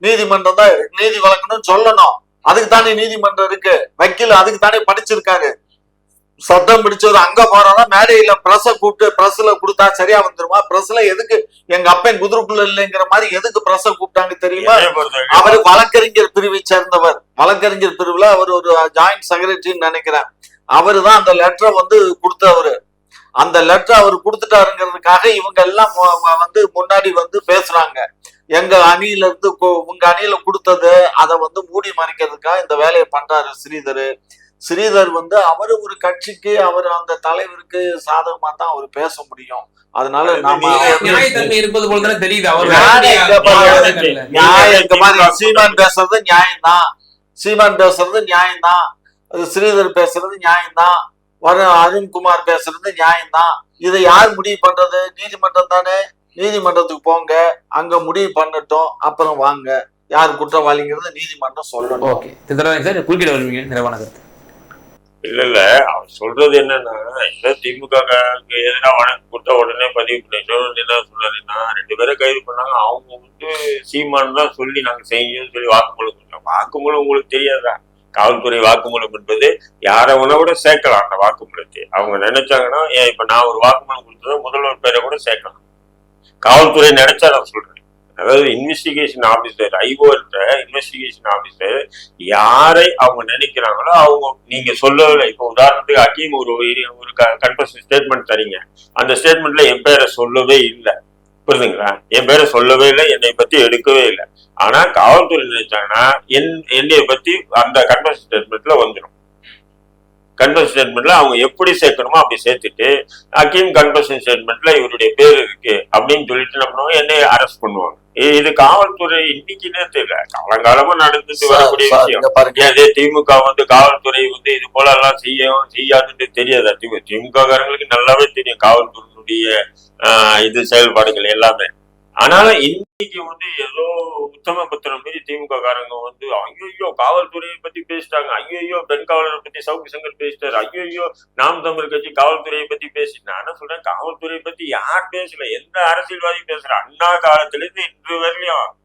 நீதிமன்றம் தான் நீதி வழங்கணும்னு சொல்லணும். அதுக்கு தானே நீதிமன்றம் இருக்கு, வக்கீல் அதுக்கு தானே படிச்சிருக்காரு. சட்டம் பிடிச்சவர் அங்க போறதா மேடையில பிரஸ கூப்பிட்டு பிரஸ்ல கொடுத்தா சரியா வந்துருமா? பிரஸ்ல எதுக்கு எங்க அப்பன் குதிரைக்குள்ள இல்லைங்கிற மாதிரி எதுக்கு பிரஸ கூப்பிட்டாங்க தெரியுமா? அவரு வழக்கறிஞர் பிரிவை சேர்ந்தவர். வழக்கறிஞர் பிரிவுல அவர் ஒரு ஜாயிண்ட் செக்ரட்டரின்னு நினைக்கிறேன். அவரு தான் அந்த லெட்டரை வந்து கொடுத்தவரு. அந்த லெட்டர் அவர் கொடுத்துட்டாருங்கிறதுக்காக இவங்க எல்லாம் வந்து முன்னாடி வந்து பேசுறாங்க. எங்க அணியில இருந்து உங்க அணியில கொடுத்தது அதை வந்து மூடி மறைக்கிறதுக்காக இந்த வேலையை பண்றாரு ஸ்ரீதர் வந்து அவரு ஒரு கட்சிக்கு அவர் அந்த தலைவருக்கு சாதகமா தான் அவர் பேச முடியும். அதனால நாம இருப்பது போல தெரியுது. சீமான் பேசுறது நியாயம்தான், சீமான் பேசுறது நியாயம்தான், ஸ்ரீதர் பேசுறது நியாயம்தான், அருண்குமார் பேசுறது நியாயம்தான். இதை யார் முடிவு பண்றது? நீதிமன்றம் தானே. நீதிமன்றத்துக்கு போங்க, அங்க முடிவு பண்ணட்டும், அப்புறம் வாங்க யார் குற்றவாளிங்கிறது நீதிமன்றம் சொல்லணும். ஓகே சார், குறுக்கிட வருவீங்க நிறைவான கருத்து. இல்ல அவர் சொல்றது என்னன்னா, திமுக எதிராக வழக்கு கொடுத்தா உடனே பதிவு பண்ணி என்ன சொன்னாருன்னா, 2 பேரை கைது பண்ணாங்க. அவங்க வந்து சீமான் தான் சொல்லி நாங்க செய்யணும்னு சொல்லி வாக்குமூலம் கொடுத்தோம். வாக்குமூலம் உங்களுக்கு தெரியாதா? காவல்துறை வாக்குமூலம் என்பது யாரை கூட சேர்க்கலாம். அந்த வாக்குமூலத்தை அவங்க நினைச்சாங்கன்னா, இப்ப நான் ஒரு வாக்குமூலம் கொடுத்தது முதல்வர் பேரை கூட சேர்க்கலாம். காவல்துறை நினைச்சா நான் சொல்றேன். அதாவது இன்வெஸ்டிகேஷன் ஆபீசர், ஐஓட்ட இன்வெஸ்டிகேஷன் ஆபீசர் யாரை அவங்க நினைக்கிறாங்களோ அவங்க நீங்க சொல்லவில்லை. இப்போ உதாரணத்துக்கு அக்கீம் ஒரு கன்ஃபெஷன் ஸ்டேட்மெண்ட் தரீங்க, அந்த ஸ்டேட்மெண்ட்ல என் பேரை சொல்லவே இல்லை, புரியுதுங்களா? என் பேரை சொல்லவே இல்லை, என்னை பத்தி எடுக்கவே இல்லை. ஆனா காவல்துறை நினைச்சாங்கன்னா என்னைய பத்தி அந்த கன்ஃபெஷன் ஸ்டேட்மெண்ட்ல வந்துடும். கன்ஃபெஷன் ஸ்டேட்மெண்ட்ல அவங்க எப்படி சேர்க்கணுமோ அப்படி சேர்த்துட்டு அக்கீம் கன்ஃபெஷன் ஸ்டேட்மெண்ட்ல இவருடைய பேர் இருக்கு அப்படின்னு சொல்லிட்டு என்ன பண்ணுவாங்க, என்னை அரெஸ்ட் பண்ணுவாங்க. இது காவல்துறை இன்னைக்குன்னே தெரியல, காலங்காலமா நடந்துட்டு வரக்கூடிய விஷயம். அதே திமுக வந்து காவல்துறை வந்து இது போல எல்லாம் செய்யாதுன்னு தெரியாதா? திமுக காரங்களுக்கு நல்லாவே தெரியும் காவல்துறையினுடைய இது செயல்பாடுகள் எல்லாமே. ஆனாலும் இன்னைக்கு வந்து ஏதோ உத்தம புத்திரம் மீறி திமுக காரங்க வந்து ஐயோ காவல்துறையை பத்தி பேசிட்டாங்க, ஐயோ பெண் காவலரை பத்தி சவுக்கு சங்கர் பேசிட்டாரு, ஐயோ நாம் தமிழ் கட்சி காவல்துறையை பத்தி பேசி. நான் சொல்றேன், காவல்துறையை பத்தி யார் பேசல, எந்த அரசியல்வாதி பேசுற? அண்ணா காலத்துல இருந்து இன்று வரையிலும்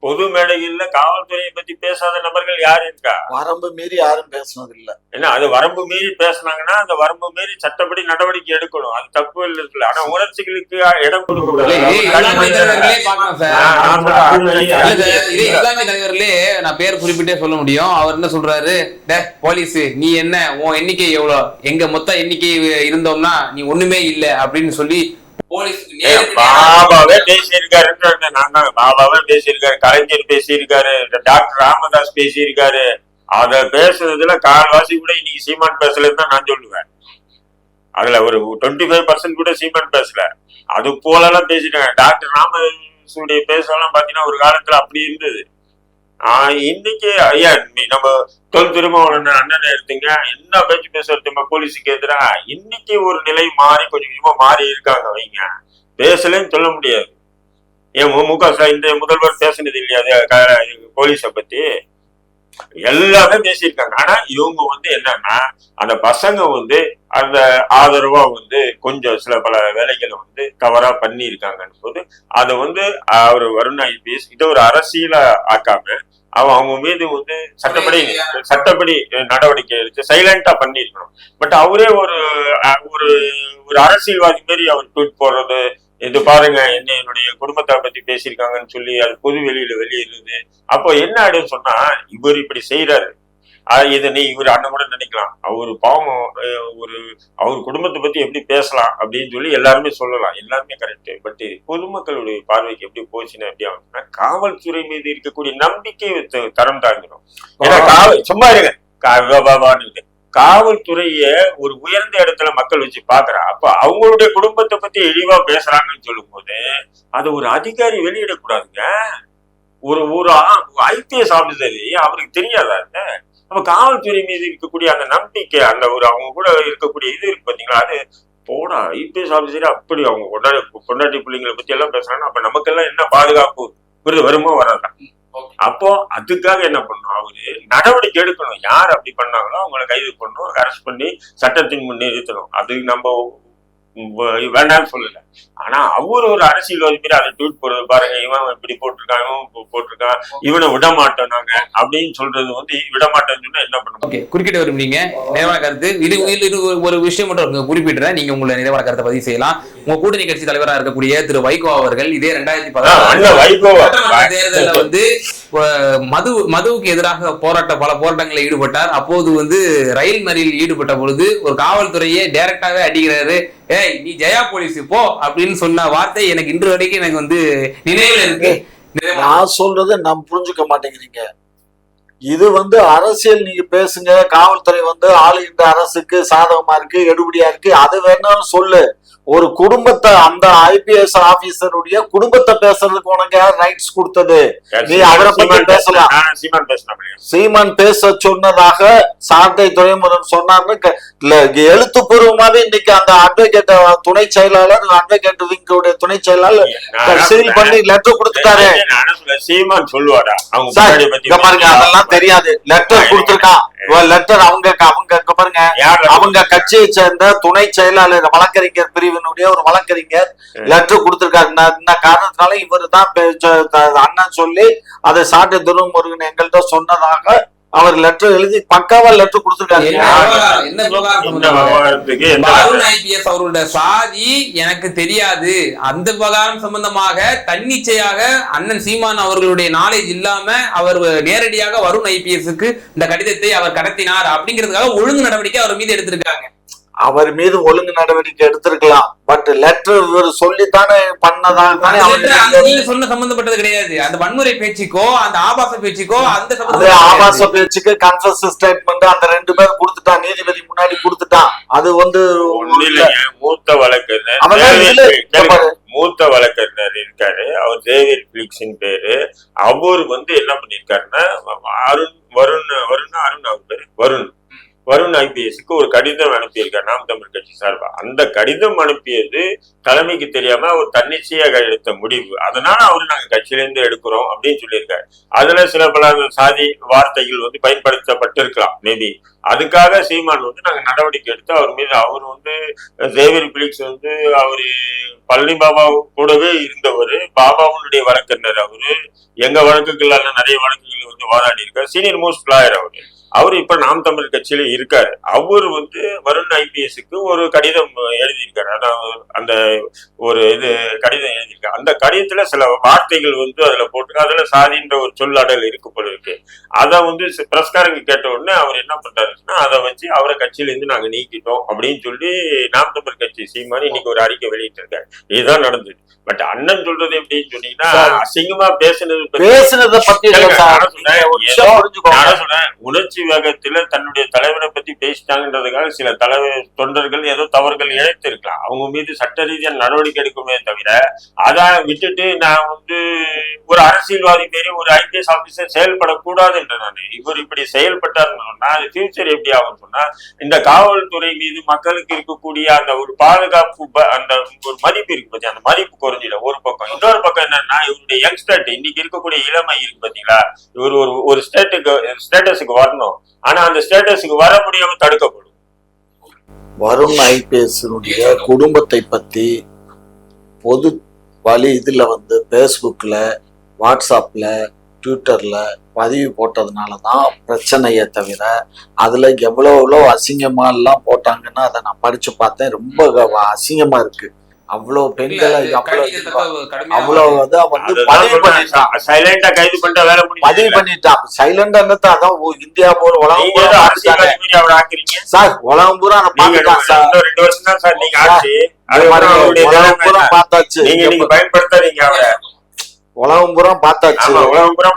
பொது மேடைகள்ல காவல்துறையை பத்தி பேசாத நபர்கள் யாரு இருக்கா? வரம்பு மீறி யாரும் பேசுனது இல்ல. ஏன்னா அது வரம்பு மீறி பேசினாங்கன்னா அந்த வரம்பு மீறி சட்டப்படி நடவடிக்கை எடுக்கணும், அது தப்பு இருக்குல்ல. ஆனா உணர்ச்சிகளுக்கு இடம் கொடுக்க கூடாது. நான் பேர் குறிப்பிட்டே சொல்ல முடியும். அவர் என்ன சொல்றாரு, போலீஸ் நீ என்ன உன் எண்ணிக்கை எவ்வளவு, எங்க மொத்த எண்ணிக்கை இருந்தோம்னா நீ ஒண்ணுமே இல்லை அப்படின்னு சொல்லி பாபாவே பேசியிருக்காரு. பாபாவே பேசியிருக்காரு, கலைஞர் பேசியிருக்காரு, டாக்டர் ராமதாஸ் பேசியிருக்காரு. அத பேசுறதுல கால்வாசி கூட இன்னைக்கு சீமான் பேசலன்னு தான் நான் சொல்லுவேன். அதுல ஒரு 25% கூட சீமான் பேசல. அது போலலாம் பேசிட்டாங்க. டாக்டர் ராமதாஸுடைய பேசலாம் பாத்தீங்கன்னா ஒரு காலத்துல அப்படி இருந்தது. இன்னைக்கு ஐயா நம்ம திருமாவளவன் அண்ணனை எடுத்தீங்க, என்ன பேச்சு பேசுறதுமா போலீஸுக்கு எதிராக. இன்னைக்கு ஒரு நிலை மாறி கொஞ்சம் கொஞ்சமா மாறி இருக்காங்க. வைங்க பேசலன்னு சொல்ல முடியாது. ஏன் இந்த முதல்வர் பேசுனது இல்லையா போலீஸை பத்தி? எல்லாமே பேசியிருக்காங்க. ஆனா இவங்க என்னன்னா அந்த பசங்க அந்த ஆதரவா கொஞ்சம் சில பல வேலைகளை தவறா பண்ணி இருக்காங்கன்னு போது அதை அவர் வருண் ஐபிஎஸ் இதை ஒரு அரசியல ஆக்காம அவங்க மீது சட்டப்படி நடவடிக்கை எடுத்து சைலண்டா பண்ணிருக்கணும். பட் அவரே ஒரு ஒரு அரசியல்வாதி மாரி அவர் ட்வீட் போடுறது, இது பாருங்க என்னுடைய குடும்பத்தை பத்தி பேசியிருக்காங்கன்னு சொல்லி அது பொது வெளியிடுது. அப்போ என்ன ஆயிடுன்னு சொன்னா இவர் இப்படி செய்யறாரு. இவர் அண்ணன் கூட நினைக்கலாம், அவரு பாவம் அவர் குடும்பத்தை பத்தி எப்படி பேசலாம் அப்படின்னு சொல்லி எல்லாருமே சொல்லலாம், எல்லாருமே கரெக்ட். பட் பொதுமக்களுடைய பார்வைக்கு எப்படி போச்சுன்னு எப்படி ஆகுதுன்னா காவல்துறை மீது இருக்கக்கூடிய நம்பிக்கை தரம் தாங்கிடும். ஏன்னா சும்மா இருங்க காவல்துறைய ஒரு உயர்ந்த இடத்துல மக்கள் வச்சு பாக்குறா. அப்ப அவங்களுடைய குடும்பத்தை பத்தி இழிவா பேசுறாங்கன்னு சொல்லும் போது அதை ஒரு அதிகாரி வெளியிடக்கூடாதுங்க. ஒரு ஐபிஎஸ் ஆபீசர் அவருக்கு தெரியாதா? நம்ம காவல்துறை மீது இருக்கக்கூடிய அந்த நம்பிக்கை, அந்த அவங்க கூட இருக்கக்கூடிய இது இருக்கு பாத்தீங்களா, அது போடா ஐபிஎஸ் ஆபீசரே அப்படி அவங்க கொண்டாட்டி பிள்ளைங்களை பத்தி எல்லாம் பேசுறாங்கன்னா அப்ப நமக்கெல்லாம் என்ன பாதுகாப்பு வருமோ வராதா? அப்போ அதுக்காக என்ன பண்ணணும், அவரு நடவடிக்கை எடுக்கணும். யார் அப்படி பண்ணாங்களோ அவங்களை கைது பண்ணணும், அரெஸ்ட் பண்ணி சட்டத்தின் முன்னே நிறுத்தணும். அது நம்ம வேண்டாம்னு சொல்லல. ஆனா அவர் ஒரு அரசியல்வாதி பேர் அதை ட்வீட் போடுறது பாருங்க, இவன் இப்படி போட்டிருக்கான் இவனை விட மாட்டோம் நாங்க அப்படின்னு சொல்றது விடமாட்டேன்னு சொன்னா என்ன பண்ணுவோம்? ஓகே, குறுக்கிட்டு விரும்புறீங்க நிறைவான கருத்து. இது ஒரு விஷயம் மட்டும் குறிப்பிடுறேன், நீங்க உங்களை நிறைவான கருத்தை பதிவு செய்யலாம். உங்க கூட்டணி கட்சி தலைவராக இருக்கக்கூடிய திரு வைகோ அவர்கள் இதே 2016 தேர்தலில் மதுவுக்கு எதிராக பல போராட்டங்களில் ஈடுபட்டார். அப்போது ரயில் மறியலில் ஈடுபட்ட பொழுது ஒரு காவல்துறையை டைரக்டாவே அடிக்கிறாரு. ஏய் நீ ஜெயா போலீஸ் போ அப்படின்னு சொன்ன வார்த்தை எனக்கு இன்று வரைக்கும் எனக்கு நினைவில் இருக்கு. நான் சொல்றது நான் புரிஞ்சுக்க மாட்டேங்கிறீங்க. இது அரசியல் நீங்க பேசுங்க, காவல்துறை ஆளுகின்ற அரசுக்கு சாதகமா இருக்கு, எடுபடியா இருக்கு, அது வேணாலும் சொல்லு. ஒரு குடும்பத்தை அந்த ஐபிஎஸ் ஆபீசருடைய குடும்பத்தை பேசுறதுக்கு உனக்கு யார் ரைட்ஸ் கொடுத்தது? நீ அவரை பத்தி பேசலாம். சீமான் பேச சொன்னதாக சாட்டை துறைமுருகன் சொன்னார்னு எழுத்துப்பூர்வமாவே இன்னைக்கு அந்த அட்வொகேட் துணை செயலாளர் அட்வொகேட் விங்கோட துணை செயலாளர் சீல் பண்ணி லெட்டர் கொடுத்துட்டாரு. சீமான் சொல்லுவாரா? பாருங்க அதெல்லாம் தெரியாது. லெட்டர் கொடுத்திருக்கான். லெட்டர் அவங்க பாருங்க அவங்க கட்சியை சேர்ந்த துணை செயலாளர் வழக்கறிஞர் பிரிவினுடைய ஒரு வழக்கறிஞர் லெட்டர் கொடுத்திருக்காரு. இந்த காரணத்தினால இவரு தான் அண்ணன் சொல்லி அதை சாட்டை துரைமுருகன் எங்கள்கிட்ட சொன்னதாக அவர் லெட்டர் எழுதி பக்காவா லெட்டர் கொடுத்திருக்காரு. அவருடைய சாதி எனக்கு தெரியாது, அந்த விவகாரம் சம்பந்தமாக தன்னிச்சையாக அண்ணன் சீமான் அவர்களுடைய நாலேஜ் இல்லாம அவர் நேரடியாக வருண் ஐபிஎஸ்க்கு இந்த கடிதத்தை அவர் கடத்தினார் அப்படிங்கிறதுக்காக ஒழுங்கு நடவடிக்கை அவர் மீது எடுத்திருக்காங்க. அவர் மீது ஒழுங்கு நடவடிக்கை எடுத்திருக்கலாம். பட் லெட்டர் இவர் சொல்லித்தானே பண்ணதானே சொன்ன சம்பந்தப்பட்டது கிடையாது. அந்த வன்முறை பேச்சுக்கோ அந்த ஆபாச பேச்சுக்கோ அந்த ஆபாச பேச்சுக்கு கன்ஃபஸ் ஸ்டேட்மெண்ட் அந்த 2 பேர் கொடுத்துட்டான், நீதிபதி முன்னாடி கொடுத்துட்டான். அது மூத்த வழக்கறிஞர் இருக்காரு, அவர் டேவிட் பிலிக்ஸின் பேரு. அவர் என்ன பண்ணிருக்காருன்னா வருண் ஐபிஎஸ்க்கு ஒரு கடிதம் அனுப்பியிருக்காரு நாம் தமிழ் கட்சி சார்பா. அந்த கடிதம் அனுப்பியது தலைமைக்கு தெரியாம அவர் தன்னிச்சையாக எடுத்த முடிவு. அதனால நாங்க கட்சியில இருந்து எடுக்கிறோம் அப்படின்னு சொல்லியிருக்காரு. அதுல சில பல சாதி வார்த்தைகள் பயன்படுத்தப்பட்டிருக்கலாம் மேபி. அதுக்காக சீமான் நாங்க நடவடிக்கை எடுத்து அவர் மீது அவர் டேவிட் பிலிக்ஸ் அவரு பழனி பாபா கூடவே இருந்தவர், பாபாவுடைய வழக்கறிஞர். அவரு எங்க வழக்குகளால நிறைய வழக்குகள் வாதாடி இருக்காரு, சீனியர் மோஸ்ட் லாயர் அவர் இப்ப நாம் தமிழ் கட்சியில இருக்காரு. அவர் வருண் ஐபிஎஸ்க்கு ஒரு கடிதம் எழுதியிருக்காரு. அதாவது அந்த ஒரு கடிதம் எழுதியிருக்காரு. அந்த கடிதத்துல சில வார்த்தைகள் அதுல போட்டு அதுல சாதின்ற ஒரு சொல்லாடல் இருக்கு போல இருக்கு. அதை பிரஸ்காரங்க கேட்ட உடனே அவர் என்ன பண்றாருன்னா அதை வச்சு அவரை கட்சியில இருந்து நாங்க நீக்கிட்டோம் அப்படின்னு சொல்லி நாம் தமிழ் கட்சி சீமான் இன்னைக்கு ஒரு அறிக்கை வெளியிட்டு இருக்காரு. இதுதான் நடந்தது. பட் அண்ணன் சொல்றது எப்படின்னு சொன்னீங்கன்னா சார், அசிங்கமா பேசுனது பேசுனதை பத்தி இல்ல கேளுங்க, சார். நானும் சொன்னேன், ஒரு ஏதோ விஷயம் புரிஞ்சுக்கோங்க. நானும் சொன்னேன், உணர்ச்சி வேகத்துல தன்னுடைய தலைவரை பத்தி பேசிட்டாங்கன்றதுக்காக சில தலைவர் தொண்டர்கள் ஏதோ தவறுகள் இழைத்திருக்கலாம். அவங்க மீது சட்ட ரீதியான நடவடிக்கை எடுக்குமே தவிர அதான் விட்டுட்டு நான் வந்து ஒரு அரசியல்வாதி மாரி ஒரு ஐபிஎஸ் ஆபீசர் செயல்படக்கூடாது என்று நான் இவர் இப்படி செயல்பட்டாருன்னு சொன்னா அது ஃபியூச்சர் எப்படி ஆகும் சொன்னா இந்த காவல்துறை மீது மக்களுக்கு இருக்கக்கூடிய அந்த ஒரு பாதுகாப்பு அந்த ஒரு மதிப்பு இருக்கு பத்தி அந்த மதிப்பு குறைஞ்சிடும் ஒரு பக்கம். இன்னொரு பக்கம் என்னன்னா இவருடைய யங்ஸ்டர் இன்னைக்கு இருக்கக்கூடிய இளமை இருக்கு பாத்தீங்களா, இவர் ஒரு ஸ்டேட்டஸுக்கு வரணும், ஆனா அந்த ஸ்டேட்டஸுக்கு வர முடியாம தடுக்கப்படும். வருண் ஐபிஎஸ் குடும்பத்தை பத்தி பொது வழி இதுல வந்து பேஸ்புக்ல, வாட்ஸ்அப்ல, ட்விட்டர்ல பதிவு போட்டதுனாலதான் பிரச்சனையே தவிர அதுல எவ்வளவு அசிங்கமா எல்லாம் போட்டாங்கன்னா அதை நான் படிச்சு பார்த்தேன். ரொம்ப அசிங்கமா இருக்கு. அவ்வளவு பெண்களை அவ்வளவு வந்து பதிவு பண்ணிட்டான். சைலண்டா கைது பண்ணிட்டா வேலை பதிவு பண்ணிட்டான். சைலண்டா அதான் இந்தியா போற உலகம் பூரா ஆக்குறீங்க சார். உலகம் பூரா அதை பார்த்துட்டான் சார். 2 வருஷம் தான் சார் நீங்க ஆட்சி. உலகம் பூரா பார்த்தாச்சு. நீங்க பயன்படுத்தாதீங்க அவரை. உலகம் பூரா பார்த்தாச்சு. உலகம் பூரா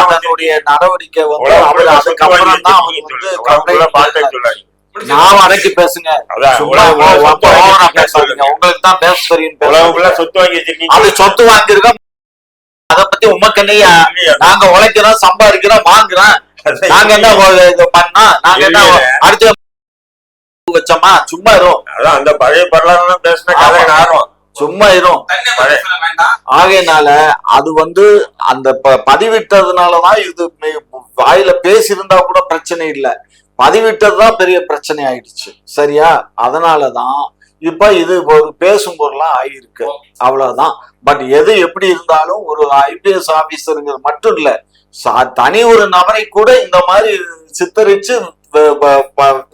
அதனுடைய நடவடிக்கை வந்து அவர் அதுக்கப்புறம் தான் அவர் வந்து கம்ப்ளைண்ட் நான் அடக்கி பேசுங்க. சும்மா ஓவரா பேசாதீங்க. உங்களுக்கு தான் பேச தெரியும். சொத்து வாங்கி வச்சிருக்கீங்க. அது சொத்து வாங்கிருக்கோம். அத பத்தி உமக்கு என்னையா? நாங்க உழைக்கிறோம், சம்பாதிக்கிறோம், வாங்குறோம். நாங்க என்ன இது பண்ணா நாங்க என்ன அடுத்த வச்சோமா? சும்மா இருக்கும். அதான் அந்த பழைய வரலாறு பேசின கதை ஆர்வம் சும்மா இரும். ஆகையினால அது வந்து அந்த பதிவிட்டதுனாலதான் இது வாயில பேசியிருந்தா கூட பிரச்சனை இல்லை. பதிவிட்டதுதான் பெரிய பிரச்சனை ஆயிடுச்சு. சரியா? அதனாலதான் இப்ப இது ஒரு பேசும் பொருளா ஆயிருக்கு. அவ்வளவுதான். பட் எது எப்படி இருந்தாலும் ஒரு ஐபிஎஸ் ஆபீசருங்கிறது மட்டும் இல்ல, தனி ஒரு நபரை கூட இந்த மாதிரி சித்தரிச்சு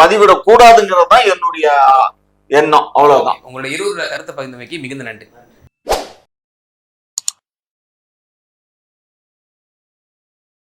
பதிவிடக் கூடாதுங்கிறது தான் என்னுடைய எண்ணம். அவ்வளவுதான். உங்களுடைய 20 கருத்தை பகிர்ந்தமைக்கு மிகுந்த நன்றி.